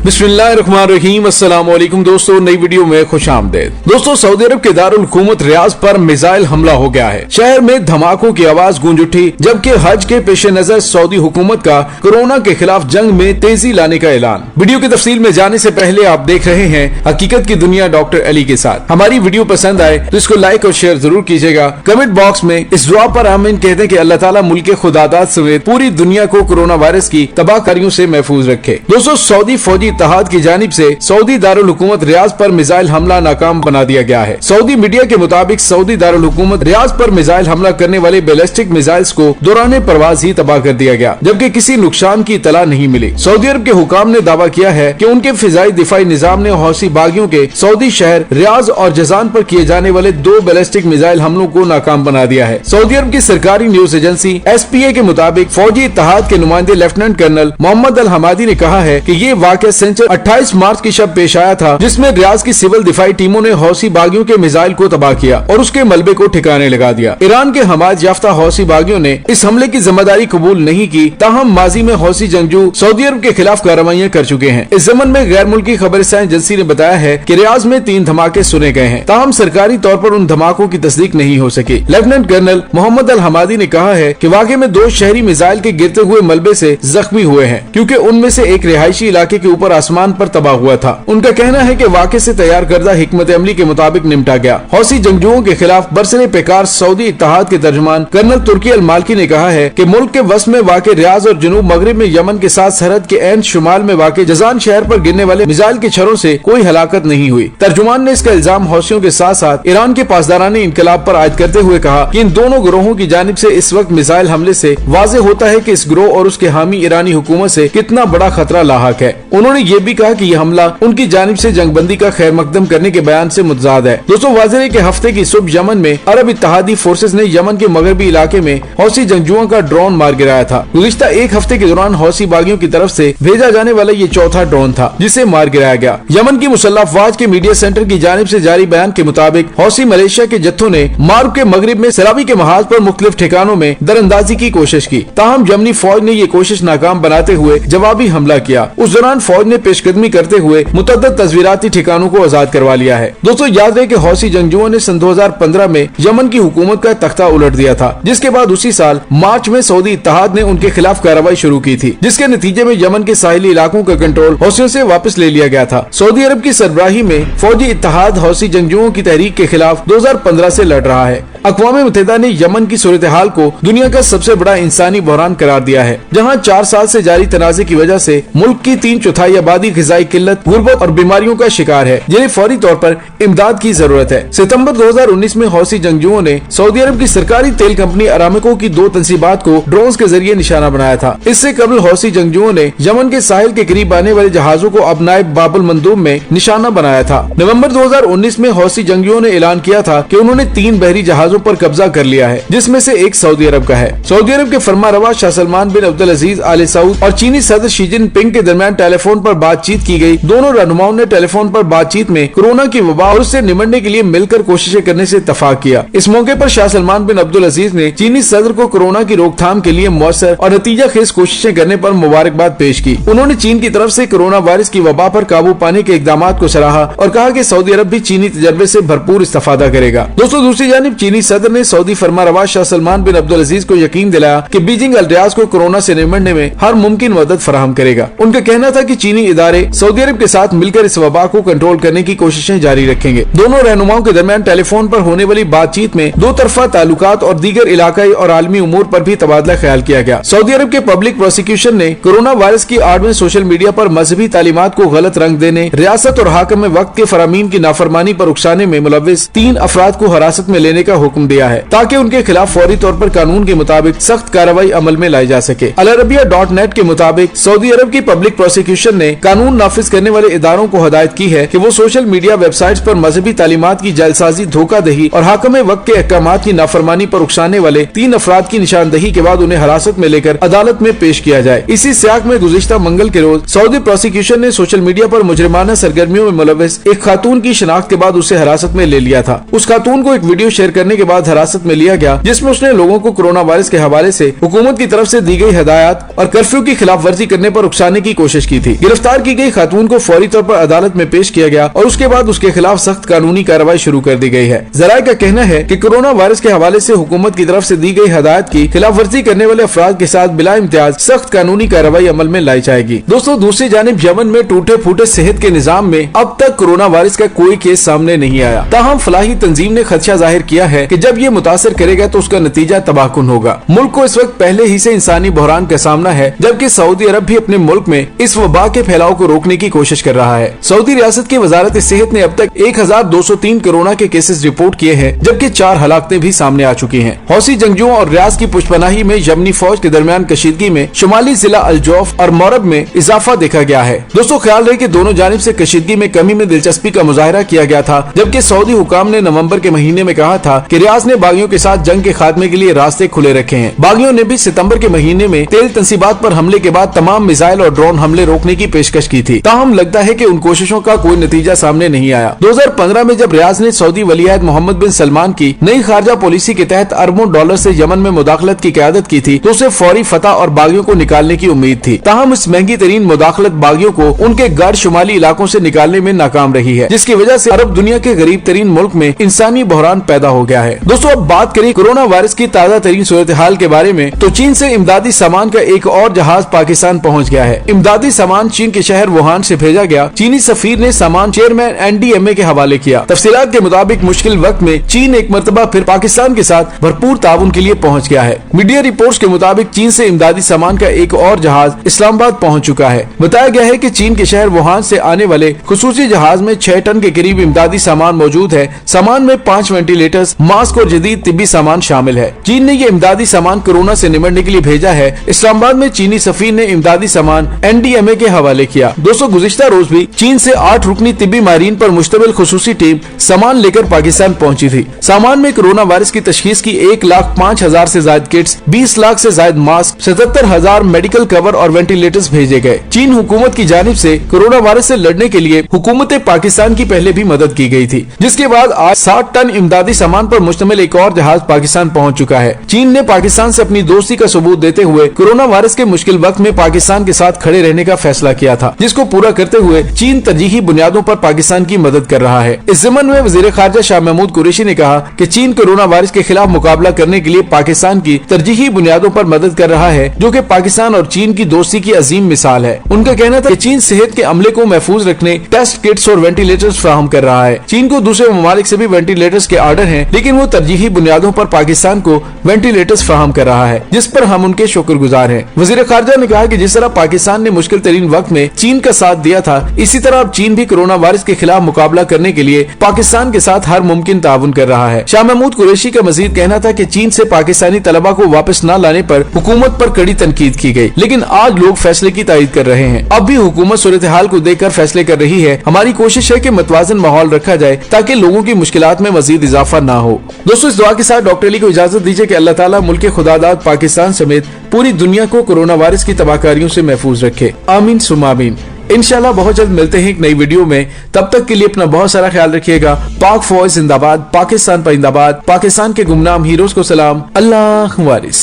बिस्मिल्लाहिर्रहमानिर्रहीम। अस्सलाम वालेकुम दोस्तों, नई वीडियो में खुशामदीद। दोस्तों, सऊदी अरब के दारुल हुकूमत रियाज पर मिसाइल हमला हो गया है। शहर में धमाकों की आवाज गूंज उठी, जबकि हज के पेश नजर सऊदी हुकूमत का कोरोना के खिलाफ जंग में तेजी लाने का ऐलान। वीडियो की तफसील में जाने से पहले आप देख रहे हैं हकीकत की दुनिया डॉक्टर अली के साथ। हमारी वीडियो पसंद आए तो इसको लाइक और शेयर जरूर कीजिएगा। कमेंट बॉक्स में इस दुआ पर आमीन कहते हैं कि अल्लाह ताला मुल्क खुदादात समेत पूरी दुनिया को कोरोना वायरस की तबाहकारियों से महफूज रखे। दोस्तों, सऊदी फौजी इत्तेहाद की जानिब से सऊदी दारुल हुकूमत रियाज पर मिसाइल हमला नाकाम बना दिया गया है। सऊदी मीडिया के मुताबिक सऊदी दारुल हुकूमत रियाज पर मिसाइल हमला करने वाले बैलिस्टिक मिसाइल्स को दौरान परवाज ही तबाह कर दिया गया, जबकि किसी नुकसान की इतला नहीं मिली। सऊदी अरब के हुकाम ने दावा किया है कि उनके फिजाई दिफाई निजाम ने हौसी बागियों के सऊदी शहर रियाज और जजान पर किए जाने वाले 2 बैलिस्टिक मिसाइल हमलों को नाकाम बना दिया है। सऊदी अरब की सरकारी न्यूज एजेंसी SPA के मुताबिक फौजी इत्तेहाद के नुमाइंदे लेफ्टिनेंट कर्नल मोहम्मद अल हमादी ने कहा है कि ये वाक़या 28 मार्च की शब पेश आया था, जिसमें रियाज की सिविल दिफाई टीमों ने हौसी बागियों के मिसाइल को तबाह किया और उसके मलबे को ठिकाने लगा दिया। ईरान के हमायत याफ्ता हौसी बागियों ने इस हमले की जिम्मेदारी कबूल नहीं की, ताहम माजी में हौसी जंगजू सऊदी अरब के खिलाफ कार्रवाइयाँ कर चुके हैं। इस जमन में गैर मुल्की खबरसां एजेंसी ने बताया है कि रियाज में 3 धमाके सुने गए हैं, ताहम सरकारी तौर पर उन धमाकों की तस्दीक नहीं हो सकी। लेफ्टिनेंट कर्नल मोहम्मद अल हमादी ने कहा है कि वाकई में 2 शहरी मिसाइल के गिरते हुए मलबे से जख्मी हुए हैं, क्योंकि उनमें से एक रिहायशी इलाके के ऊपर आसमान पर तबाह हुआ था। उनका कहना है कि वाक़े से तैयार करदा हिकमत अमली के मुताबिक निपटा गया। हौसी जंगजुओं के खिलाफ बरसरे पेकार सऊदी इत्तेहाद के तर्जुमान कर्नल तुर्की अल मालकी ने कहा है कि मुल्क के वस्त में वाक़े रियाज और जनूब मगरिब में यमन के साथ सरहद के ऐन शुमाल में वाक़े जजान शहर पर गिरने वाले मिसाइल के छरों से कोई हलाकत नहीं हुई। तर्जुमान ने इसका इल्जाम हौसियों के साथ साथ ईरान के पासदाराने इनकलाब पर आयद करते हुए कहा कि इन दोनों गिरोहों की जानिब से इस वक्त मिसाइल हमले से वाज़ेह होता है कि इस गिरोह और उसके हामी ईरानी हुकूमत से कितना बड़ा खतरा लाहक है। उन्होंने ये भी कहा कि यह हमला उनकी जानिब से जंगबंदी का खैर मकदम करने के बयान से मुतजाद है। दोस्तों, वाज़ेह है कि हफ्ते की सुबह यमन में अरब इत्तेहादी फोर्सेज ने यमन के मगरबी इलाके में हौसी जंगजुओं का ड्रोन मार गिराया था। गुज़िश्ता एक हफ्ते के दौरान हौसी बागियों की तरफ से भेजा जाने वाला ये चौथा ड्रोन था जिसे मार गिराया गया। यमन की मुसल्लह अफवाज के मीडिया सेंटर की जानिब से जारी बयान के मुताबिक हौसी मलेशिया के जत्थों ने मार्ब के मगरिब में सराबी के महाज पर मुख्तलिफ ठिकानों में दरअंदाजी की कोशिश की, ताहम यमनी फौज ने ये कोशिश नाकाम बनाते हुए जवाबी हमला किया। उस दौरान फौज ने पेशकदमी करते हुए मुतअद्दिद तस्वीराती ठिकानों को आजाद करवा लिया है। दोस्तों, याद रहे कि हौसी जंगजुओं ने सन 2015 में यमन की हुकूमत का तख्ता उलट दिया था, जिसके बाद उसी साल मार्च में सऊदी इत्तेहाद ने उनके खिलाफ कार्रवाई शुरू की थी, जिसके नतीजे में यमन के साहिली इलाकों का कंट्रोल हौसियों से वापस ले लिया गया था। सऊदी अरब की सरबराही में फौजी इत्तेहाद हौसी जंगजुओं की तहरीक के खिलाफ 2015 से लड़ रहा है। अक़वाम मुत्तहिदा ने यमन की सूरत हाल को दुनिया का सबसे बड़ा इंसानी बहरान करार दिया है, जहाँ 4 साल से जारी तनाज़े की वजह से मुल्क की 3/4 आबादी ग़िज़ाई किल्लत, गुर्बत और बीमारियों का शिकार है, जिन्हें फौरी तौर पर इमदाद की जरूरत है। सितंबर 2019 में हौसी जंगजुओं ने सऊदी अरब की सरकारी तेल कंपनी अरामको की 2 तंसीबात को ड्रोन के जरिए निशाना बनाया था। इससे कबल हौसी जंगजुओं ने यमन के साहिल के करीब आने वाले जहाजों को अब नायब बाबुल मंदूब में निशाना बनाया था। नवंबर 2019 में हौसी जंगजुओं ने ऐलान किया था कि उन्होंने 3 बहरी जहाजों पर कब्जा कर लिया है, जिसमें से एक सऊदी अरब का है। सऊदी अरब के फरमारवा शाह सलमान बिन अब्दुल अजीज आले सऊद और चीनी सदर शी जिनपिंग के दरमियान टेलीफोन पर बातचीत की गई। दोनों रहनुमाओं ने टेलीफोन पर बातचीत में कोरोना की वबा और उससे निमटने के लिए मिलकर कोशिशें करने से इत्तफाक किया। इस मौके पर शाह सलमान बिन अब्दुल अजीज ने चीनी सदर को कोरोना की रोकथाम के लिए मौसर और नतीजा खेज कोशिशें करने पर मुबारकबाद पेश की। उन्होंने चीन की तरफ से कोरोना वायरस की वबा पर काबू पाने के इकदाम को सराहा और कहा कि सऊदी अरब भी चीनी तजर्बे से भरपूर इस्तेफादा करेगा। दोस्तों, दूसरी जानिब चीनी सदर ने सऊदी फरमारवा शाह सलमान बिन अब्दुल अजीज को यकीन दिलाया कि बीजिंग अल रियाज को कोरोना से निमटने में हर मुमकिन मदद फराहम करेगा। उनका कहना था कि चीनी इदारे सऊदी अरब के साथ मिलकर इस वबा को कंट्रोल करने की कोशिशें जारी रखेंगे। दोनों रहनुमाओं के दरमियान टेलीफोन पर होने वाली बातचीत में 2 तरफा ताल्लुकात और दीगर इलाकाई और आलमी उमूर पर भी तबादला ख्याल किया गया। सऊदी अरब के पब्लिक प्रोसिक्यूशन ने कोरोना वायरस की आड़ में सोशल मीडिया पर मजहबी तालीमात को गलत रंग देने, रियासत और हाकिम वक्त के फरामीन की नाफरमानी पर उकसाने में मुलव्विस 3 अफराद को हिरासत में लेने का हुक्म दिया है, ताकि उनके खिलाफ फौरी तौर पर कानून के मुताबिक सख्त कार्रवाई अमल में लाई जा सके। अलअरबिया.नेट के मुताबिक सऊदी अरब की पब्लिक प्रोसिक्यूशन ने कानून नाफिज करने वाले इदारों को हदायत की है कि वो सोशल मीडिया वेबसाइट्स पर मजहबी तालीमात की जालसाजी, धोखादही और हाकिम वक्त के अहकामात की नाफरमानी पर उकसाने वाले 3 अफराद की निशानदही के बाद उन्हें हिरासत में लेकर अदालत में पेश किया जाए। इसी सियाक में गुज़िश्ता मंगल के रोज सऊदी प्रोसिक्यूशन ने सोशल मीडिया पर मुजरिमाना सरगर्मियों में मुलव्विस एक खातून की शिनाख्त के बाद उसे हिरासत में ले लिया था। उस खातून को एक वीडियो शेयर करने के के बाद हिरासत में लिया गया, जिसमें उसने लोगों को कोरोना वायरस के हवाले से हुकूमत की तरफ से दी गई हिदायत और कर्फ्यू की खिलाफ वर्जी करने पर उकसाने की कोशिश की थी। गिरफ्तार की गई खातून को फौरी तौर पर अदालत में पेश किया गया और उसके बाद उसके खिलाफ सख्त कानूनी कार्रवाई शुरू कर दी गई है। जराये का कहना है कि कोरोना वायरस के हवाले से हुकूमत की तरफ से दी गई हिदायत की खिलाफ वर्जी करने वाले अफराद के साथ बिला इम्तियाज सख्त कानूनी कार्रवाई अमल में लाई जाएगी। दोस्तों, दूसरी जानिब यमन में टूटे फूटे सेहत के निजाम में अब तक कोरोना वायरस का कोई केस सामने नहीं आया। ताहम फलाही तंजीम ने खदशा जाहिर किया है कि जब ये मुतासर करेगा तो उसका नतीजा तबाहकुन होगा। मुल्क को इस वक्त पहले ही से इंसानी बहरान का सामना है, जबकि सऊदी अरब भी अपने मुल्क में इस वबा के फैलाव को रोकने की कोशिश कर रहा है। सऊदी रियासत की वजारत सेहत ने अब तक 1203 कोरोना के केसेस रिपोर्ट किए हैं, जबकि 4 हलाकतें भी सामने आ चुकी हैं। हौसी जंगजुओं और रियाज की पुष्पनाही में यमनी फौज के दरमियान कशीदगी में शुमाली जिला अल-जौफ और मौरब में इजाफा देखा गया है। दोस्तों, ख्याल रहे कि दोनों जानिब से कशीदगी में कमी में दिलचस्पी का मुजाहरा किया गया था, जबकि सऊदी हुकाम ने नवंबर के महीने में कहा था कि रियाज ने बागियों के साथ जंग के खात्मे के लिए रास्ते खुले रखे हैं। बागियों ने भी सितंबर के महीने में तेल तंसीबात पर हमले के बाद तमाम मिसाइल और ड्रोन हमले रोकने की पेशकश की थी। ताहम लगता है कि उन कोशिशों का कोई नतीजा सामने नहीं आया। 2015 में जब रियाज ने सऊदी वलीअहद मोहम्मद बिन सलमान की नई खारजा पॉलिसी के तहत अरबों डॉलर से यमन में मुदाखलत की क़यादत की थी, तो उसे फौरी फतह और बागियों को निकालने की उम्मीद थी। ताहम इस महंगी तरीन मुदाखलत बागियों को उनके गैर शुमाली इलाकों से निकालने में नाकाम रही है, जिसकी वजह से अरब दुनिया के गरीब तरीन मुल्क में इंसानी बहरान पैदा हो गया है। दोस्तों, अब बात करें कोरोना वायरस की ताज़ा तरीन सूरत हाल के बारे में, तो चीन से इमदादी सामान का एक और जहाज पाकिस्तान पहुँच गया है। इमदादी सामान चीन के शहर वुहान से भेजा गया। चीनी सफीर ने सामान चेयरमैन NDMA के हवाले किया। तफसीलात के मुताबिक मुश्किल वक्त में चीन एक मरतबा फिर पाकिस्तान के साथ भरपूर ताउन के लिए पहुँच गया है। मीडिया रिपोर्ट्स के मुताबिक चीन से इमदादी सामान का एक और जहाज इस्लामाबाद पहुँच चुका है। बताया गया है कि चीन के शहर वुहान से आने वाले खुसूसी जहाज में 6 टन के करीब इमदादी सामान मौजूद है। सामान में 5 वेंटिलेटर्स, मास्क और जदीद तिब्बी सामान शामिल है। चीन ने ये इमदादी सामान कोरोना से निमटने के लिए भेजा है। इस्लामाबाद में चीनी सफीर ने इमदादी सामान NDMA के हवाले किया। दोस्तों, गुज़िश्ता रोज भी चीन से 8 रुकनी तिब्बी मारीन पर मुश्तमिल खुसूसी टीम सामान लेकर पाकिस्तान पहुंची थी। सामान में कोरोना वायरस की तशखीस की 1,05,000 से ज्यादा किट्स, 20 लाख से ज्यादा मास्क, 77,000 मेडिकल कवर और वेंटिलेटर्स भेजे गए। चीन हुकूमत की जानिब से कोरोना वायरस से लड़ने के लिए हुकूमत पाकिस्तान की पहले भी मदद की गई थी, जिसके बाद आज 60 टन इमदादी सामान पर मुश्तमिल एक और जहाज पाकिस्तान पहुंच चुका है। चीन ने पाकिस्तान से अपनी दोस्ती का सबूत देते हुए कोरोना वायरस के मुश्किल वक्त में पाकिस्तान के साथ खड़े रहने का फैसला किया था, जिसको पूरा करते हुए चीन तरजीही बुनियादों पर पाकिस्तान की मदद कर रहा है। इस ज़मन में वज़ीर ख़ारिजा शाह महमूद कुरैशी ने कहा कि चीन कोरोना वायरस के खिलाफ मुकाबला करने के लिए पाकिस्तान की तरजीही बुनियादों पर मदद कर रहा है, जो कि पाकिस्तान और चीन की दोस्ती की अजीम मिसाल है। उनका कहना था कि चीन सेहत के अमले को महफूज रखने टेस्ट किट्स और वेंटिलेटर्स फराहम कर रहा है। चीन को दूसरे ममालिक से भी वेंटिलेटर्स के ऑर्डर हैं, लेकिन वो तरजीही बुनियादों पर पाकिस्तान को वेंटिलेटर्स फराहम कर रहा है, जिस पर हम उनके शुक्रगुजार हैं। वज़ीर ख़ारिजा ने कहा कि जिस तरह पाकिस्तान ने मुश्किल तरीन वक्त में चीन का साथ दिया था, इसी तरह अब चीन भी कोरोना वायरस के खिलाफ मुकाबला करने के लिए पाकिस्तान के साथ हर मुमकिन ताउन कर रहा है। शाह महमूद कुरैशी का मजीद कहना था कि चीन से पाकिस्तानी तलबा को वापस न लाने पर हुकूमत पर कड़ी तनकीद की गई, लेकिन आज लोग फैसले की तायीद कर रहे हैं। अब भी हुकूमत सूरत हाल को देखकर फैसले कर रही है। हमारी कोशिश है कि मतवाजन माहौल रखा जाए ताकि लोगों की मुश्किलात में मजीद इजाफा न हो। दोस्तों, इस दुआ के साथ डॉक्टर अली को इजाजत दीजिए कि अल्लाह ताला मुल्क खुदादाद पाकिस्तान समेत पूरी दुनिया को कोरोना वायरस की तबाहकारियों से महफूज रखे। आमीन सुम्मा आमीन। इंशाल्लाह बहुत जल्द मिलते हैं एक नई वीडियो में। तब तक के लिए अपना बहुत सारा ख्याल रखिएगा। पाक फौज जिंदाबाद, पाकिस्तान परिंदाबाद, पाकिस्तान के गुमनाम हीरोज को सलाम। अल्लाह वारिस।